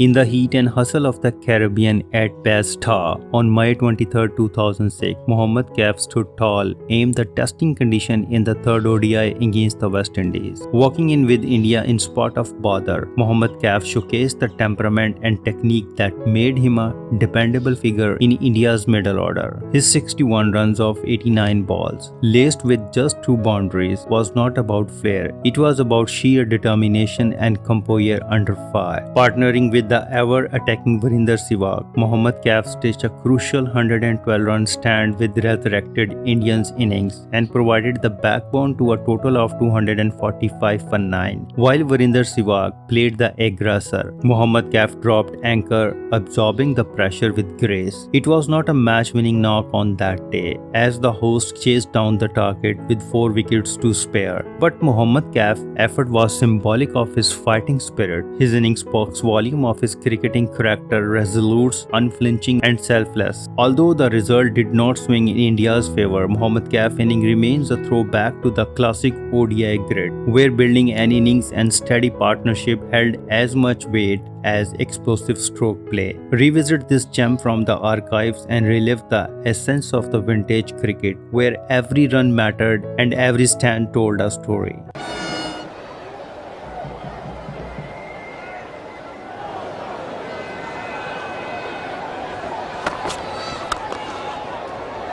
In the heat and hustle of the Caribbean at Besta on May 23, 2006, Mohammad Kaif stood tall, aimed the testing condition in the third ODI against the West Indies. Walking in with India in spot of bother, Mohammad Kaif showcased the temperament and technique that made him a dependable figure in India's middle order. His 61 runs of 89 balls, laced with just 2 boundaries, was not about flair. It was about sheer determination and composure under fire. Partnering with the ever-attacking Virender Sehwag, Mohammad Kaif stitched a crucial 112-run stand with resurrected Indians innings and provided the backbone to a total of 245 for 9. While Virender Sehwag played the aggressor, Mohammad Kaif dropped anchor, absorbing the pressure with grace. It was not a match-winning knock on that day, as the host chased down the target with 4 wickets to spare. But Mohammad Kaif's effort was symbolic of his fighting spirit. His innings spoke volume of his cricketing character, resolute, unflinching and selfless. Although the result did not swing in India's favour, Mohammad Kaif's innings remains a throwback to the classic ODI grit, where building an innings and steady partnership held as much weight as explosive stroke play. Revisit this gem from the archives and relive the essence of the vintage cricket, where every run mattered and every stand told a story.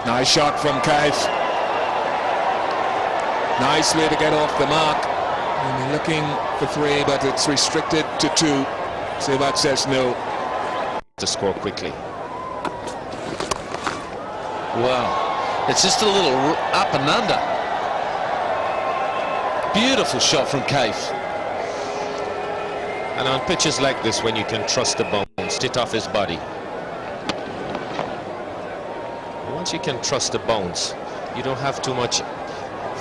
Nice shot from Kaif. Nice way to get off the mark. And they're looking for 3, but it's restricted to 2. Sehwag says no. To score quickly. Wow, it's just a little up and under. Beautiful shot from Kaif. And on pitches like this, when you can trust the bones, hit off his body. Once you can trust the bones, you don't have too much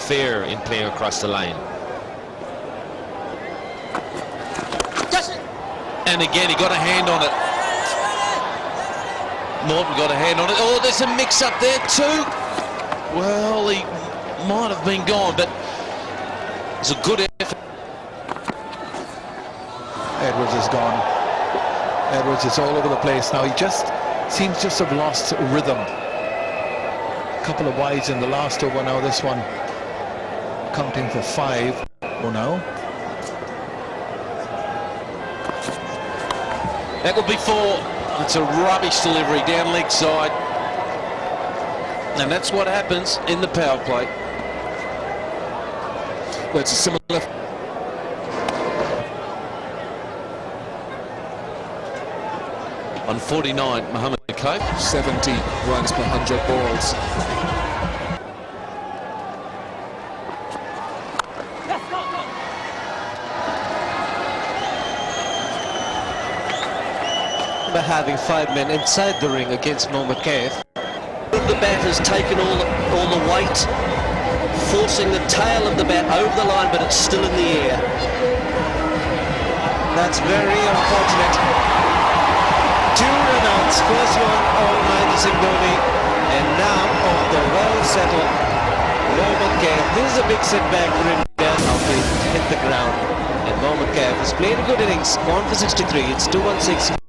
fear in playing across the line. And again, he got a hand on it. Morton got a hand on it. Oh, there's a mix-up there too. Well, he might have been gone, but it's a good effort. Edwards is gone. Edwards is all over the place now. He just seems to have lost rhythm. Couple of wides in the last over. Now this one counting for 5. Oh no, That will be 4. It's a rubbish delivery down leg side, and that's what happens in the power play. Well, it's a similar. On 49, Mohammad Kaif. 70 runs per 100 balls. By having 5 men inside the ring against Mohammad Kaif. The bat has taken all the weight, forcing the tail of the bat over the line, but it's still in the air. That's very unfortunate. 2 run-outs, first one on Mahendra Singh Dhoni, and now off the well-settled Mohammad Kaif. This is a big setback for India after he hit the ground. And Mohammad Kaif has played a good innings, gone for 63, it's 216.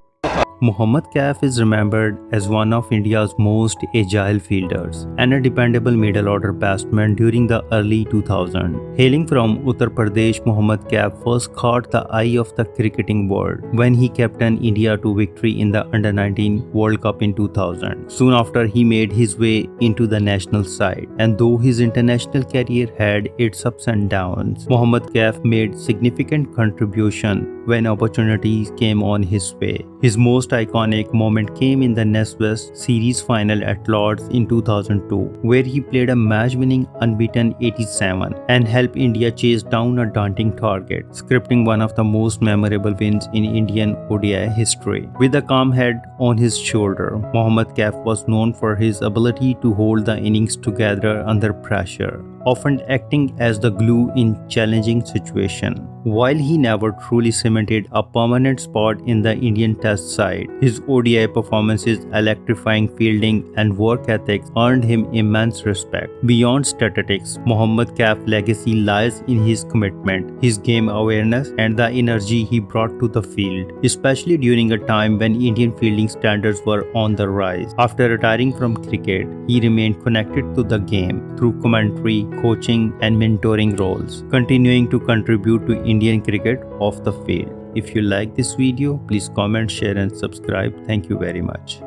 Mohammad Kaif is remembered as one of India's most agile fielders and a dependable middle-order batsman during the early 2000s. Hailing from Uttar Pradesh, Mohammad Kaif first caught the eye of the cricketing world when he captained India to victory in the Under-19 World Cup in 2000. Soon after, he made his way into the national side, and though his international career had its ups and downs, Mohammad Kaif made significant contribution when opportunities came on his way. His most iconic moment came in the NatWest Series final at Lord's in 2002, where he played a match-winning unbeaten 87 and helped India chase down a daunting target, scripting one of the most memorable wins in Indian ODI history. With a calm head on his shoulder, Mohammad Kaif was known for his ability to hold the innings together under pressure. often acting as the glue in challenging situations. While he never truly cemented a permanent spot in the Indian Test side, his ODI performances, electrifying fielding, and work ethics earned him immense respect. Beyond statistics, Mohammad Kaif's legacy lies in his commitment, his game awareness, and the energy he brought to the field, especially during a time when Indian fielding standards were on the rise. After retiring from cricket, he remained connected to the game through commentary, coaching, and mentoring roles, continuing to contribute to Indian cricket off the field. If you like this video, please comment, share, and subscribe. Thank you very much.